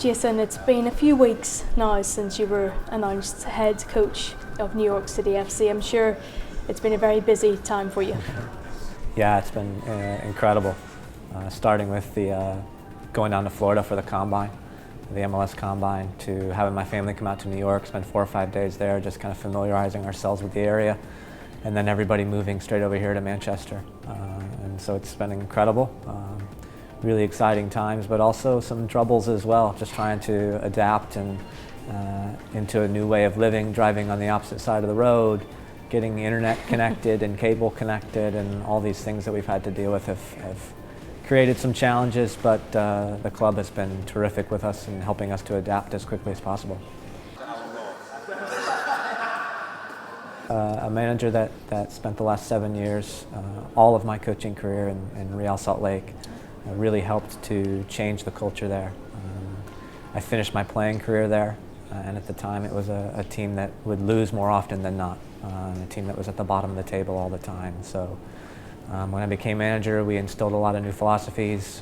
Jason, it's been a few weeks now since you were announced head coach of New York City FC. I'm sure it's been a very busy time for you. Yeah, it's been incredible. Starting with the going down to Florida for the combine, the MLS combine, to having my family come out to New York, spend 4 or 5 days there, just kind of familiarizing ourselves with the area, and then everybody moving straight over here to Manchester. And so it's been incredible. Really exciting times, but also some troubles as well, just trying to adapt and into a new way of living, driving on the opposite side of the road, getting the internet connected and cable connected, and all these things that we've had to deal with have created some challenges, but the club has been terrific with us in helping us to adapt as quickly as possible. A manager that spent the last 7 years, all of my coaching career in Real Salt Lake, really helped to change the culture there. I finished my playing career there, and at the time it was a team that would lose more often than not, a team that was at the bottom of the table all the time. So when I became manager, we instilled a lot of new philosophies,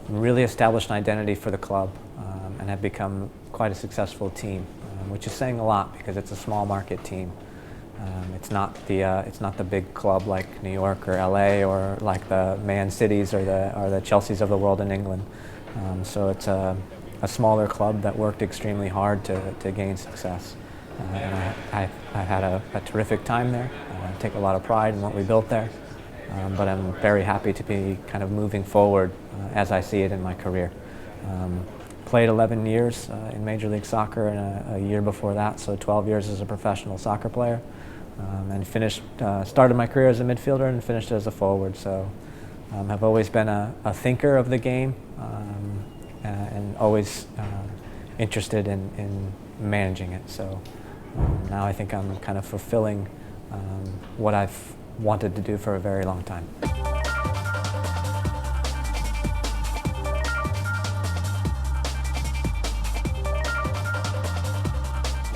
really established an identity for the club, and have become quite a successful team, which is saying a lot because it's a small market team. It's not the big club like New York or LA or like the Man Cities or the Chelseas of the world in England. So it's a smaller club that worked extremely hard to gain success. And I've had a terrific time there. I take a lot of pride in what we built there, but I'm very happy to be kind of moving forward as I see it in my career. Played 11 years in Major League Soccer and a year before that, so 12 years as a professional soccer player. And started my career as a midfielder and finished as a forward. So I've always been a thinker of the game and always interested in managing it. So now I think I'm kind of fulfilling what I've wanted to do for a very long time.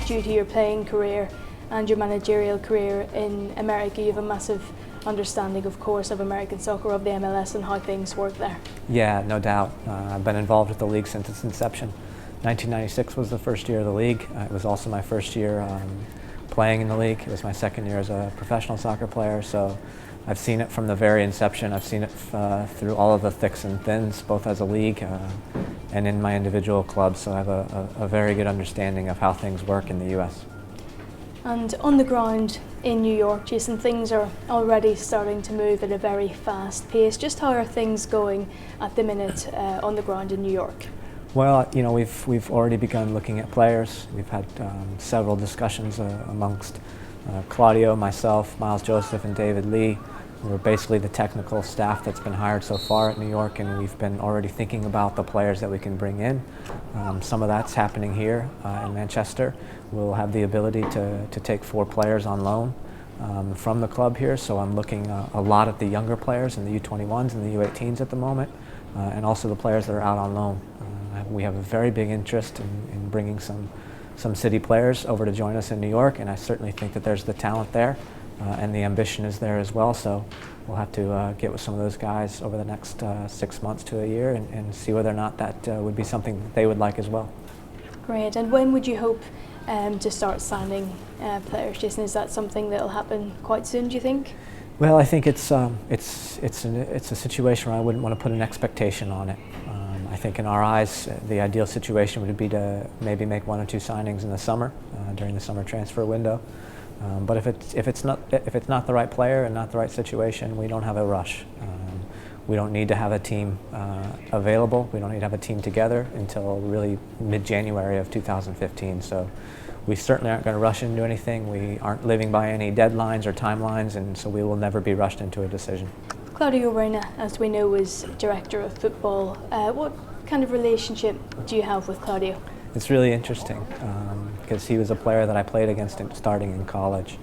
Due to your playing career and your managerial career in America, you have a massive understanding, of course, of American soccer, of the MLS and how things work there. Yeah, no doubt. I've been involved with the league since its inception. 1996 was the first year of the league. It was also my first year playing in the league. It was my second year as a professional soccer player, so I've seen it from the very inception. I've seen it through all of the thicks and thins, both as a league and in my individual clubs, so I have a very good understanding of how things work in the U.S. And on the ground in New York, Jason, things are already starting to move at a very fast pace. Just how are things going at the minute on the ground in New York? Well, you know, we've already begun looking at players. We've had several discussions amongst Claudio, myself, Miles Joseph, and David Lee. We're basically the technical staff that's been hired so far at New York, and we've been already thinking about the players that we can bring in. Some of that's happening here in Manchester. We'll have the ability to take 4 players on loan from the club here, so I'm looking a lot at the younger players in the U21s and the U18s at the moment, and also the players that are out on loan. We have a very big interest in bringing some city players over to join us in New York, and I certainly think that there's the talent there. And the ambition is there as well, so we'll have to get with some of those guys over the next 6 months to a year and see whether or not that would be something that they would like as well. Great. And when would you hope to start signing players, Jason? Is that something that will happen quite soon, do you think? Well, I think it's a situation where I wouldn't want to put an expectation on it. I think in our eyes, the ideal situation would be to maybe make 1 or 2 signings in the summer during the summer transfer window. But if it's not the right player and not the right situation, we don't have a rush. We don't need to have a team available. We don't need to have a team together until really mid-January of 2015. So we certainly aren't going to rush into anything. We aren't living by any deadlines or timelines, and so we will never be rushed into a decision. Claudio Reyna, as we know, is Director of Football. What kind of relationship do you have with Claudio? It's really interesting because he was a player that I played against starting in college.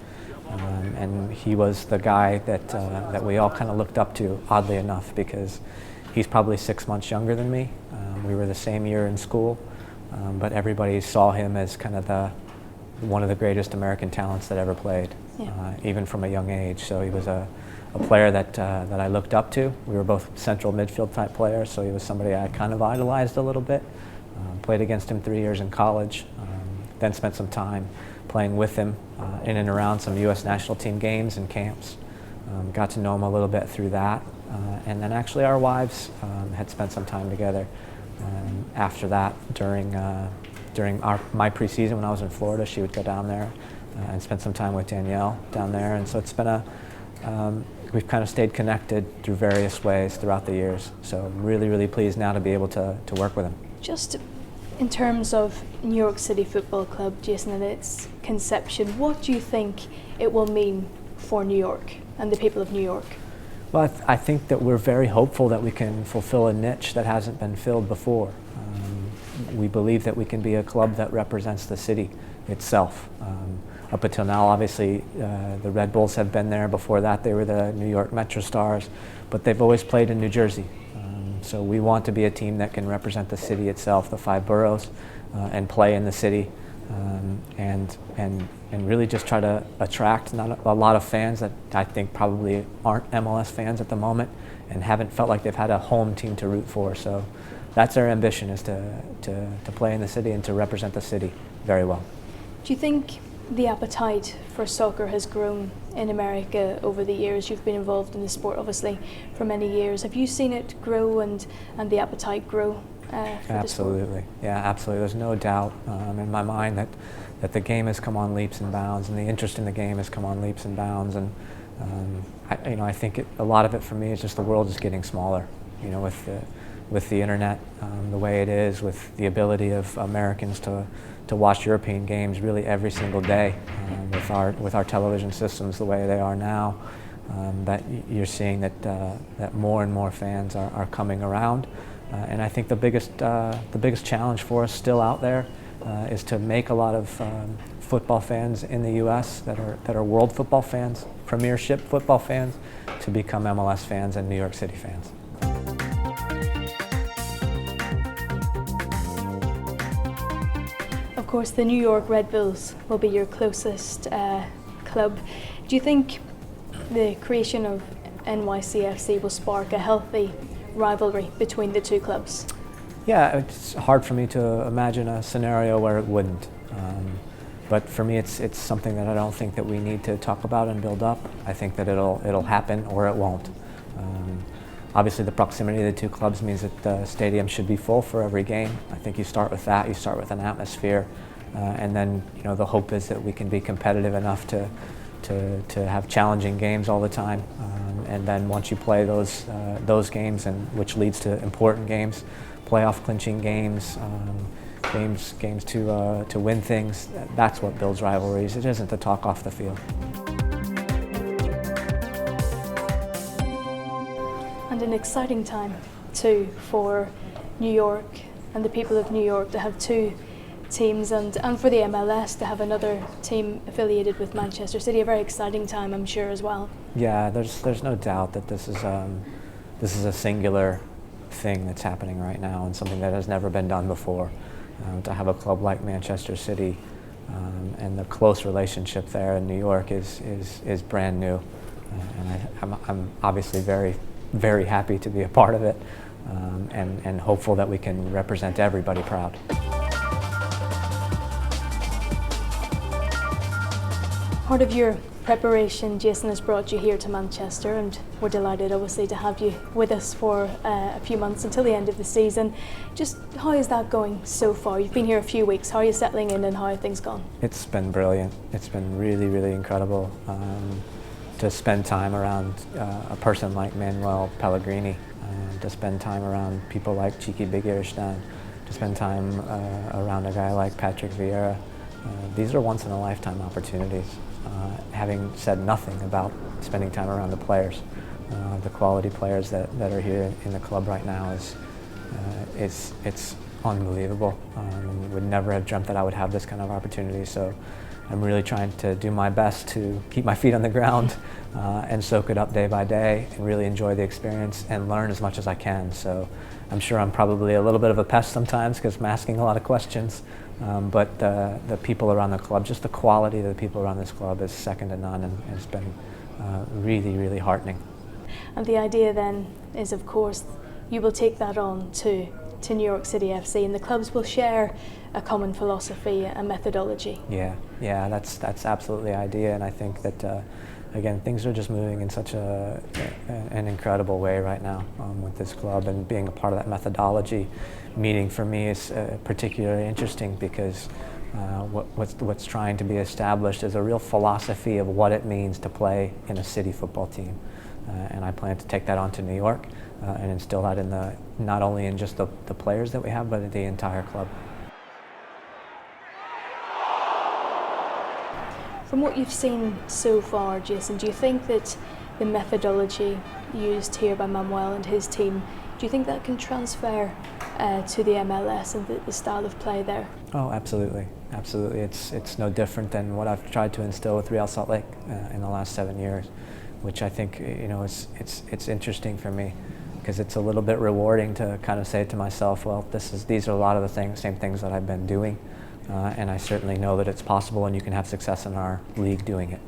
And he was the guy that we all kind of looked up to, oddly enough, because he's probably 6 months younger than me. We were the same year in school, but everybody saw him as kind of one of the greatest American talents that ever played, even from a young age. So he was a player that I looked up to. We were both central midfield type players, so he was somebody I kind of idolized a little bit. played against him 3 years in college, then spent some time playing with him in and around some U.S. national team games and camps. Got to know him a little bit through that, and then actually our wives had spent some time together after that during my preseason when I was in Florida. She would go down there and spend some time with Danielle down there, and so it's been we've kind of stayed connected through various ways throughout the years. So really, really pleased now to be able to work with him. Just in terms of New York City Football Club, Jason, and its conception, what do you think it will mean for New York and the people of New York? Well, I think that we're very hopeful that we can fulfill a niche that hasn't been filled before. We believe that we can be a club that represents the city itself. Up until now, obviously, the Red Bulls have been there. Before that, they were the New York Metro Stars, but they've always played in New Jersey. So we want to be a team that can represent the city itself, the 5 boroughs, and play in the city, and really just try to attract not a lot of fans that I think probably aren't MLS fans at the moment and haven't felt like they've had a home team to root for. So that's our ambition, is to play in the city and to represent the city very well. Do you think the appetite for soccer has grown in America over the years? You've been involved in the sport obviously for many years. Have you seen it grow and the appetite grow for Absolutely. the sport? Yeah, absolutely. There's no doubt in my mind that the game has come on leaps and bounds, and the interest in the game has come on leaps and bounds. And I think a lot of it for me is just the world is getting smaller. With the internet the way it is, with the ability of Americans to watch European games really every single day, with our television systems the way they are now, that you're seeing that more and more fans are coming around, and I think the biggest challenge for us still out there is to make a lot of football fans in the U.S. that are world football fans, Premiership football fans, to become MLS fans and New York City fans. Of course, the New York Red Bulls will be your closest club. Do you think the creation of NYCFC will spark a healthy rivalry between the two clubs? Yeah, it's hard for me to imagine a scenario where it wouldn't. But for me, it's something that I don't think that we need to talk about and build up. I think that it'll happen or it won't. Obviously, the proximity of the two clubs means that the stadium should be full for every game. I think you start with that. You start with an atmosphere, and then the hope is that we can be competitive enough to have challenging games all the time. And then once you play those games, and which leads to important games, playoff clinching games, games to win things. That's what builds rivalries. It isn't the talk off the field. And an exciting time too for New York and the people of New York to have two teams, and for the MLS to have another team affiliated with Manchester City. A very exciting time, I'm sure, as well. Yeah, there's no doubt that this is a singular thing that's happening right now, and something that has never been done before. To have a club like Manchester City and the close relationship there in New York is brand new, and I'm obviously very, very happy to be a part of it, and hopeful that we can represent everybody proud. Part of your preparation, Jason, has brought you here to Manchester, and we're delighted obviously to have you with us for a few months until the end of the season. Just how is that going so far? You've been here a few weeks. How are you settling in and how have things gone? It's been brilliant. It's been really, really incredible to spend time around a person like Manuel Pellegrini, to spend time around people like Cheeky Begiristain, to spend time around a guy like Patrick Vieira. These are once-in-a-lifetime opportunities. Having said nothing about spending time around the players, the quality players that are here in the club right now it's unbelievable. Would never have dreamt that I would have this kind of opportunity. So I'm really trying to do my best to keep my feet on the ground and soak it up day by day, and really enjoy the experience and learn as much as I can. So I'm sure I'm probably a little bit of a pest sometimes because I'm asking a lot of questions. But the people around the club, just the quality of the people around this club is second to none, and it's been really, really heartening. And the idea then is, of course, you will take that on to to New York City FC, and the clubs will share a common philosophy and methodology. Yeah, that's absolutely the idea, and I think that again, things are just moving in such an incredible way right now with this club, and being a part of that methodology meeting for me is particularly interesting because what's trying to be established is a real philosophy of what it means to play in a city football team, and I plan to take that on to New York and instill that in not only in just the players that we have, but the entire club. From what you've seen so far, Jason, do you think that the methodology used here by Manuel and his team, do you think that can transfer to the MLS and the style of play there? Oh, absolutely. Absolutely. It's no different than what I've tried to instill with Real Salt Lake in the last 7 years, which I think, it's interesting for me because it's a little bit rewarding to kind of say to myself, well, these are a lot of the same things that I've been doing. And I certainly know that it's possible and you can have success in our league doing it.